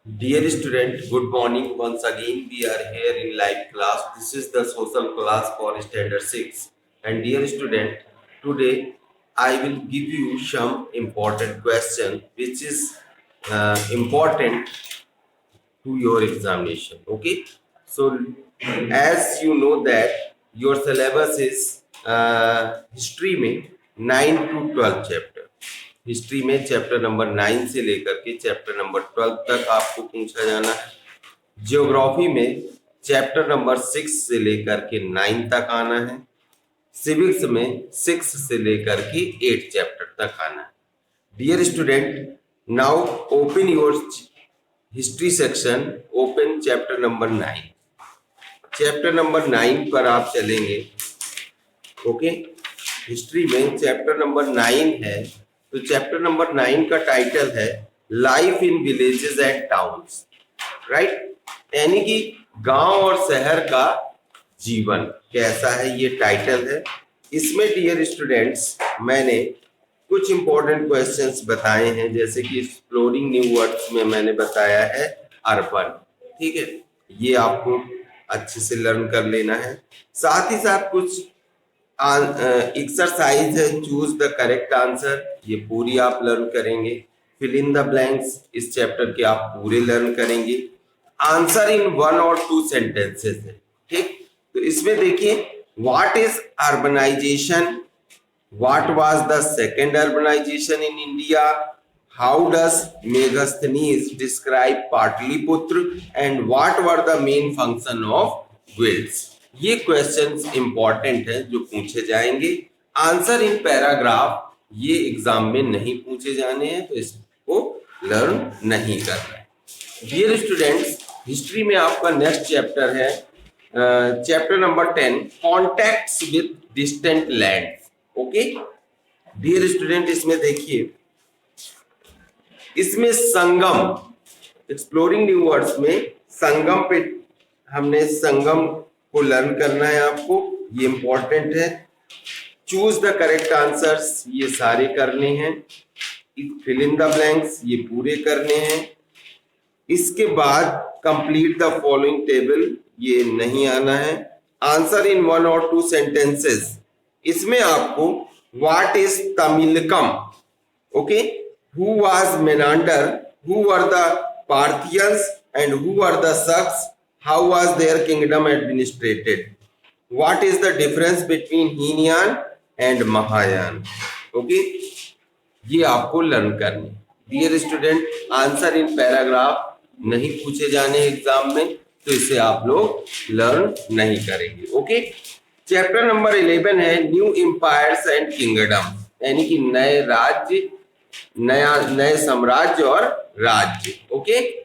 Dear student, good morning. Once again, we are here in live class. This is the social class for standard 6. And dear student, today I will give you some important question which is important to your examination. Okay. So, as you know that your syllabus is history में 9 to 12 chapter. History में chapter number 9 से लेकर के chapter number 12 तक आपको पूछा जाना है। ज्योग्राफी में चैप्टर नंबर 6 से लेकर के 9 तक आना है। सिविक्स में 6 से लेकर के 8 चैप्टर तक आना है। Dear student, now open your history section, open chapter number 9। Chapter number 9 पर आप चलेंगे। ओके, हिस्ट्री में चैप्टर नंबर 9 है, तो चैप्टर नंबर 9 का टाइटल है life in villages and towns, right? यानी कि गांव और शहर का जीवन कैसा है, ये टाइटल है। इसमें डियर स्टूडेंट्स मैंने कुछ इंपॉर्टेंट क्वेश्चंस बताए हैं, जैसे कि एक्सप्लोरिंग न्यू वर्ड्स में मैंने बताया है अर्बन। ठीक है, ये आपको अच्छे से लर्न कर लेना है। साथ ही साथ कुछ एक्सरसाइज है, चूज द करेक्ट आंसर, ये पूरी आप लर्न करेंगे। फिल इन द ब्लैंक्स, इस चैप्टर के आप पूरे लर्न करेंगे। आंसर इन 1 और 2 सेंटेंसेस है। ठीक, तो इसमें देखिए, what is urbanisation, what was the second urbanisation in India, how does Megasthenes describe Pataliputra, and what were the main function of guilds. ये क्वेश्चंस इंपॉर्टेंट है जो पूछे जाएंगे। आंसर इन पैराग्राफ ये एग्जाम में नहीं पूछे जाने हैं, तो इसको लर्न नहीं करना है। डियर स्टूडेंट्स, हिस्ट्री में आपका नेक्स्ट चैप्टर है chapter number 10, contacts with distant land. Okay dear student, इसमें देखिए, इसमें संगम, एक्सप्लोरिंग न्यू वर्ड्स में संगम पे हमने संगम को लर्न करना है आपको, ये इंपॉर्टेंट है। चूज द करेक्ट आंसर्स, ये सारे करने हैं। फिल इन द ब्लैंक्स, ये पूरे करने हैं। इसके बाद कंप्लीट द फॉलोइंग टेबल, ये नहीं आना है। आंसर इन 1 और 2 सेंटेंसेस, इसमें आपको what is Tamilakam, okay, who was Menander, who were the Parthians and who were the Sakas, how was their kingdom administrated, what is the difference between Hinian and Mahayan। Okay, ये आपको learn करनी। Dear student, answer in paragraph नहीं पूछे जाने exam में, तो इसे आप लोग लर्न नहीं करेंगे। ओके, चैप्टर नंबर 11 है न्यू एम्पायर्स एंड किंगडम, यानी कि नए राज्य, नए साम्राज्य और राज्य। ओके,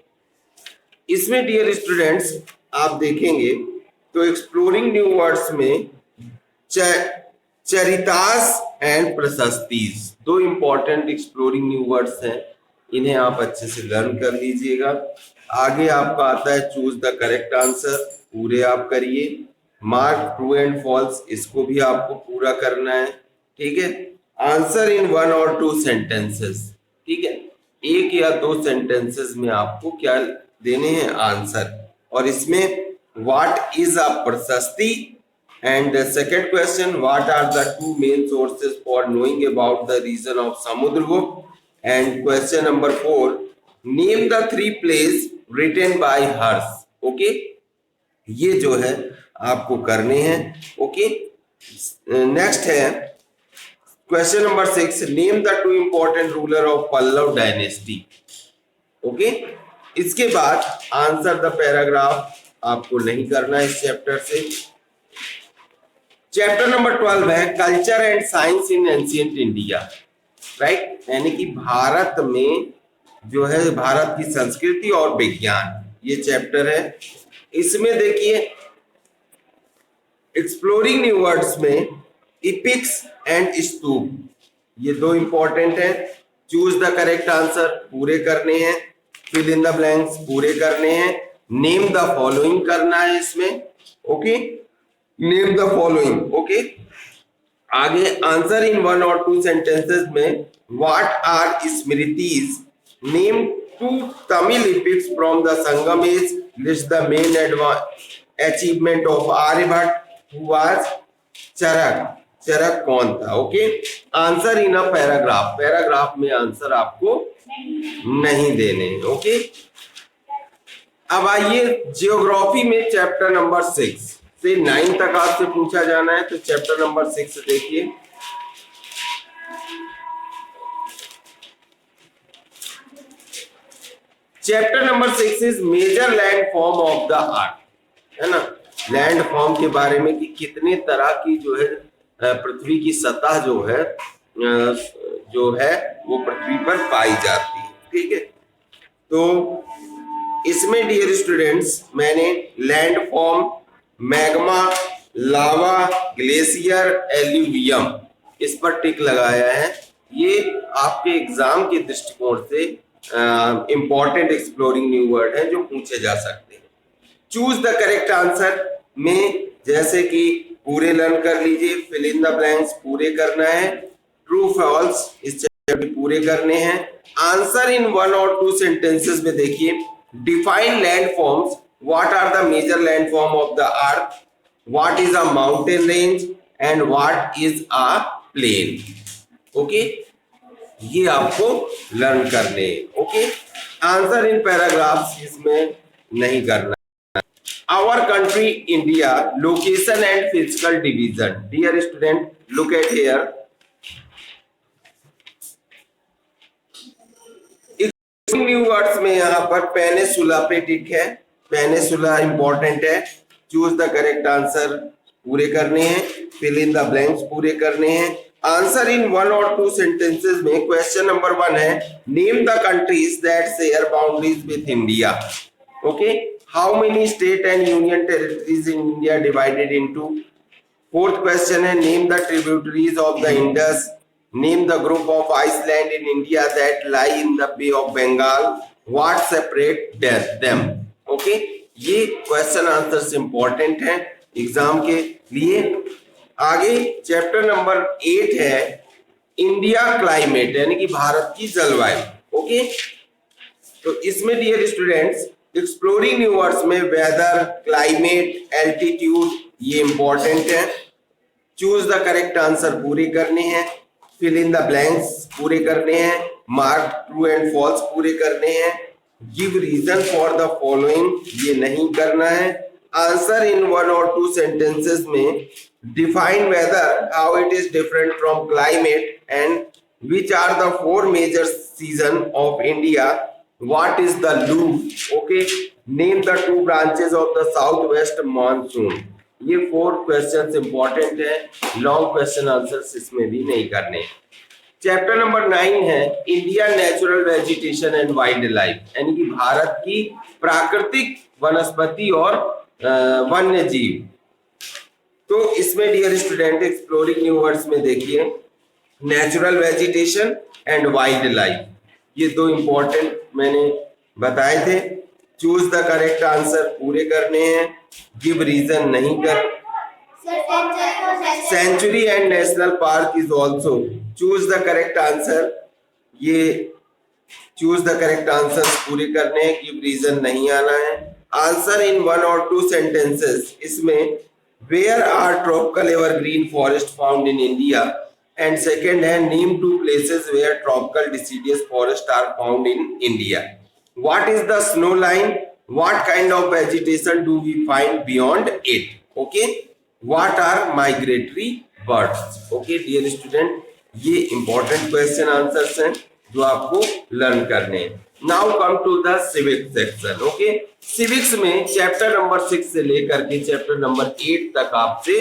इसमें डियर स्टूडेंट्स आप देखेंगे तो एक्सप्लोरिंग न्यू वर्ड्स में charitas and prashastis, 2 important exploring new words हैं, इन्हें आप अच्छे से लर्न कर लीजिएगा। आगे आपका आता है चूज द करेक्ट आंसर, पूरे आप करिए। मार्क ट्रू एंड फॉल्स, इसको भी आपको पूरा करना है। ठीक है, आंसर इन 1 और 2 सेंटेंसेस, ठीक है, 1 या 2 सेंटेंसेस में आपको क्या देने हैं आंसर। और इसमें what is a prashasti, and second question, what are the 2 main sources for knowing about the reason of Samudragupta, and question number 4, name the 3 plays written by Harsha. Okay, ये जो है आपको करने हैं। ओके, नेक्स्ट है question number 6, name the 2 important ruler of Pallava dynasty. Okay, इसके बाद answer the paragraph आपको नहीं करना है इस चैप्टर से। चैप्टर नंबर 12 है culture and science in ancient India, right, यानी कि भारत में जो है भारत की संस्कृति और विज्ञान, ये चैप्टर है। इसमें देखिए, एक्सप्लोरिंग न्यू वर्ड्स में इपिक्स एंड स्तूप, ये 2 इंपॉर्टेंट है। चूज द करेक्ट आंसर, पूरे करने हैं। फिल इन द ब्लैंक्स, पूरे करने हैं। नेम द फॉलोइंग करना है इसमें। Okay, name the following. Okay, आगे आंसर इन 1 और 2 सेंटेंसेस में what are smritis, name Two Tamil epics from the Sangam age list the main achievement of Aryabhatta, who was चरक. चरक कौन था? Okay, answer in a paragraph. Paragraph में answer आपको नहीं देने. Okay, अब आइए जियोग्राफी में चैप्टर नंबर 6 से 9 तक आपसे पूछा जाना है. तो चैप्टर नंबर 6 देखिए. Chapter number 6 is major land form of the earth, है ना. लैंड फॉर्म के बारे में कि कितने तरह की जो है पृथ्वी की सतह जो है वो पृथ्वी पर पाई जाती है. ठीक है, तो इसमें डियर स्टूडेंट्स मैंने लैंड फॉर्म, मैग्मा, लावा, ग्लेशियर, एल्यूवियम इस पर टिक लगाया है. ये आपके एग्जाम के दृष्टिकोण से इंपॉर्टेंट एक्सप्लोरिंग न्यू वर्ड है जो पूछे जा सकते हैं. चूज द करेक्ट आंसर में जैसे कि पूरे लर्न कर लीजिए, फिल इन द ब्लैंक्स पूरे करना है, ट्रू फॉल्स इस चैप्टर पूरे करने हैं. आंसर इन 1 और 2 सेंटेंसेस में देखिए. Define land forms, what are the major land form of the earth, what is a mountain range and what is a plain. Okay, ये आपको लर्न करने. ओके, आंसर इन पैराग्राफ्स इसमें नहीं करना. Our country India, location and physical division. Dear student look at here. New words में यहाँ पर peninsula पे टिक है. पेनिसुला इंपॉर्टेंट है. चूज द करेक्ट आंसर पूरे करने हैं, फिल इन द ब्लैंक्स पूरे करने हैं. आंसर इन 1 और 2 सेंटेंसेस में क्वेश्चन नंबर 1 है name the countries that share boundaries with India. Okay, how many state and union territories in India divided into. Fourth question है name the tributaries of the Indus. Name the group of island in India that lie in the bay of Bengal. What separate them. Okay, ये question answers important हैं exam के लिए. आगे chapter number 8 है India climate, यानी कि भारत की जलवायु. ओके, तो इसमें dear students exploring new words में वेदर, क्लाइमेट, एल्टीट्यूड ये इंपॉर्टेंट है. चूज द करेक्ट आंसर पूरे करने हैं, फिल इन द ब्लैंक्स पूरे करने हैं, मार्क ट्रू एंड फॉल्स पूरे करने हैं, give reason for the following ये नहीं करना है. आंसर इन 1 और 2 सेंटेंसेस में define weather, how it is different from climate, and which are the 4 major season of India, what is the loo. Okay, name the 2 branches of the southwest monsoon. ये 4 questions important है. Long question answers इसमें भी नहीं करने. Chapter number 9 है India natural vegetation and wild life, यानी कि भारत की प्राकृतिक वनस्पति और वन्य जीव. तो इसमें dear student exploring new words में देखिए natural vegetation and wildlife, ये 2 इंपॉर्टेंट मैंने बताए थे. चूज द करेक्ट आंसर पूरे करने हैं, गिव रीजन नहीं कर. Sanctuary and national park is also. Choose the correct answer, ये चूज द करेक्ट आंसर पूरे करने हैं, गिव रीजन नहीं आना है. आंसर इन 1 और 2 सेंटेंसेस इसमें where are tropical evergreen forest found in India, and second है name 2 places where tropical deciduous forest are found in India. What is the snow line, what kind of vegetation do we find beyond it. Okay, what are migratory birds. Okay dear student, ये important question answers हैं जो आपको learn करने हैं. Now come to the civic section. Okay, civics में chapter number 6 से लेकर के चैप्टर नंबर 8 तक आपसे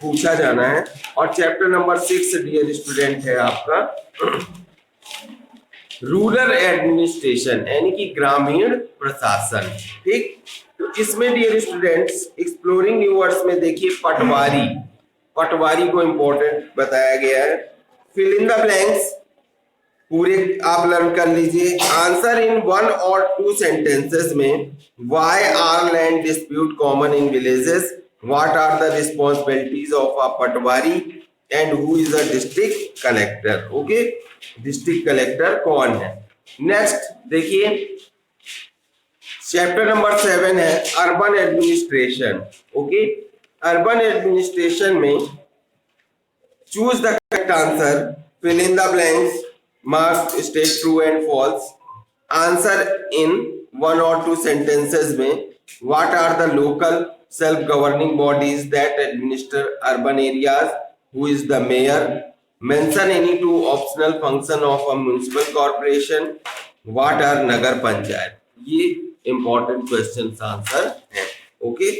पूछा जाना है. और चैप्टर नंबर 6 डियर स्टूडेंट है आपका रूरल एडमिनिस्ट्रेशन, यानी कि ग्रामीण प्रशासन. ठीक, तो इसमें dear students exploring new words में देखिए पटवारी. पटवारी को इंपॉर्टेंट बताया गया है. फिल इन द ब्लैंक्स पूरे आप लर्न कर लीजिए. आंसर इन 1 और 2 सेंटेंसेस में why are land dispute common in villages, what are the responsibilities of a patwari, and who is a district collector. Okay, district collector कौन है. नेक्स्ट देखिए, chapter number 7 है urban administration. Okay, urban administration में choose the correct answer, fill in the blanks, mark state true and false, answer in 1 or 2 sentences में what are the local self governing bodies that administer urban areas, who is the mayor, mention any 2 optional function of a municipal corporation, what are nagar panchayat. ये important question answer है, okay,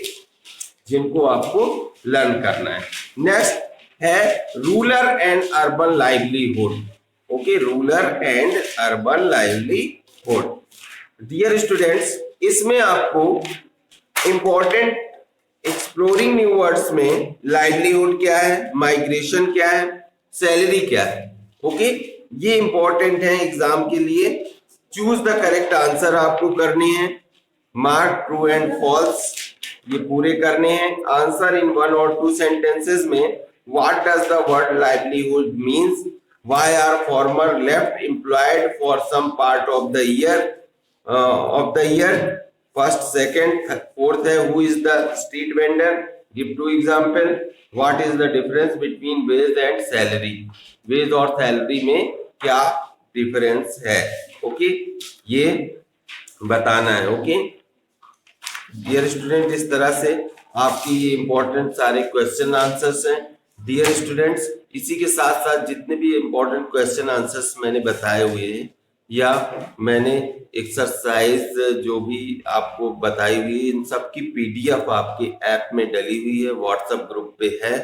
जिनको आपको learn करना है। Next है rural and urban livelihood. Okay, rural and urban livelihood. Dear students, इसमें आपको important exploring new words में लाइवलीहुड क्या है, माइग्रेशन क्या है, सैलरी क्या है। ओके, ये इंपॉर्टेंट है एग्जाम के लिए। चूज द करेक्ट आंसर आपको करने हैं, मार्क ट्रू एंड फॉल्स ये पूरे करने हैं। आंसर इन 1 or 2 sentences में what does the word livelihood means, why are farmer left employed for some part of the year, first second fourth है who is the street vendor, give 2 example, what is the difference between wage and salary, wage और salary में क्या difference है। Okay, ये बताना है। Okay dear student, इस तरह से आपकी ये इंपॉर्टेंट सारे क्वेश्चन आंसर्स हैं। डियर स्टूडेंट्स, इसी के साथ साथ जितने भी इंपॉर्टेंट क्वेश्चन आंसर्स मैंने बताए हुए हैं या मैंने एक्सरसाइज जो भी आपको बताई हुई है, इन सब की पीडीएफ आपके ऐप में डली हुई है, व्हाट्सएप ग्रुप पे है।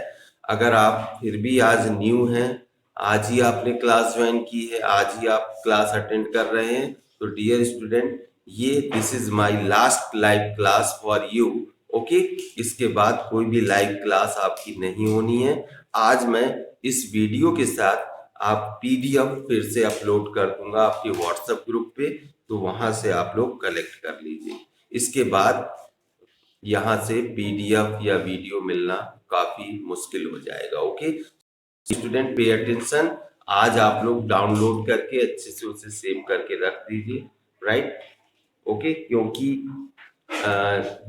अगर आप फिर भी आज न्यू हैं, आज ही आपने क्लास ज्वाइन की है, आज ही आप क्लास अटेंड कर रहे हैं, तो डियर स्टूडेंट ये this is my last live class for you. Okay, इसके बाद कोई भी लाइव क्लास आपकी नहीं होनी है। आज मैं इस वीडियो के साथ आप पीडीएफ फिर से अपलोड कर दूंगा आपके व्हाट्सएप ग्रुप पे, तो वहां से आप लोग कलेक्ट कर लीजिए। इसके बाद यहाँ से पीडीएफ या वीडियो मिलना काफी मुश्किल हो जाएगा। ओके स्टूडेंट, पे अटेंशन, आज आप लोग डाउनलोड करके अच्छे से उसे सेव करके रख दीजिए, राइट। ओके, क्योंकि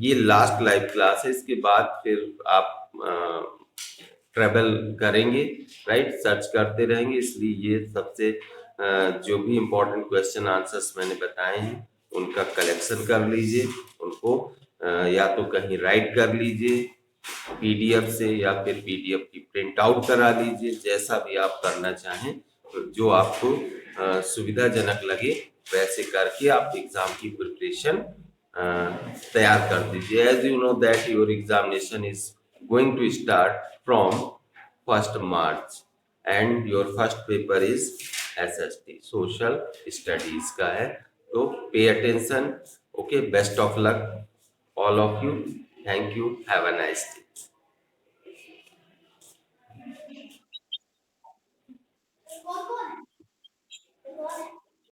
ये लास्ट लाइव क्लास है, इसके बाद फिर आप ट्रेवल करेंगे, राइट, सर्च करते रहेंगे, इसलिए ये सबसे जो भी इम्पोर्टेंट क्वेश्चन आंसर्स मैंने बताए हैं उनका कलेक्शन कर लीजिए, उनको या तो कहीं राइट कर लीजिए पीडीएफ से या फिर पीडीएफ की प्रिंट आउट करा लीजिए, जैसा भी आप करना चाहें, जो आपको सुविधाजनक लगे वैसे करके आप एग्जाम की प्रिपरेशन तैयार कर दीजिए। As you know that your examination is going to start from 1 March and your first paper is SST social studies का है, तो pay attention. Okay, best of luck all of you. Thank you. Have a nice day.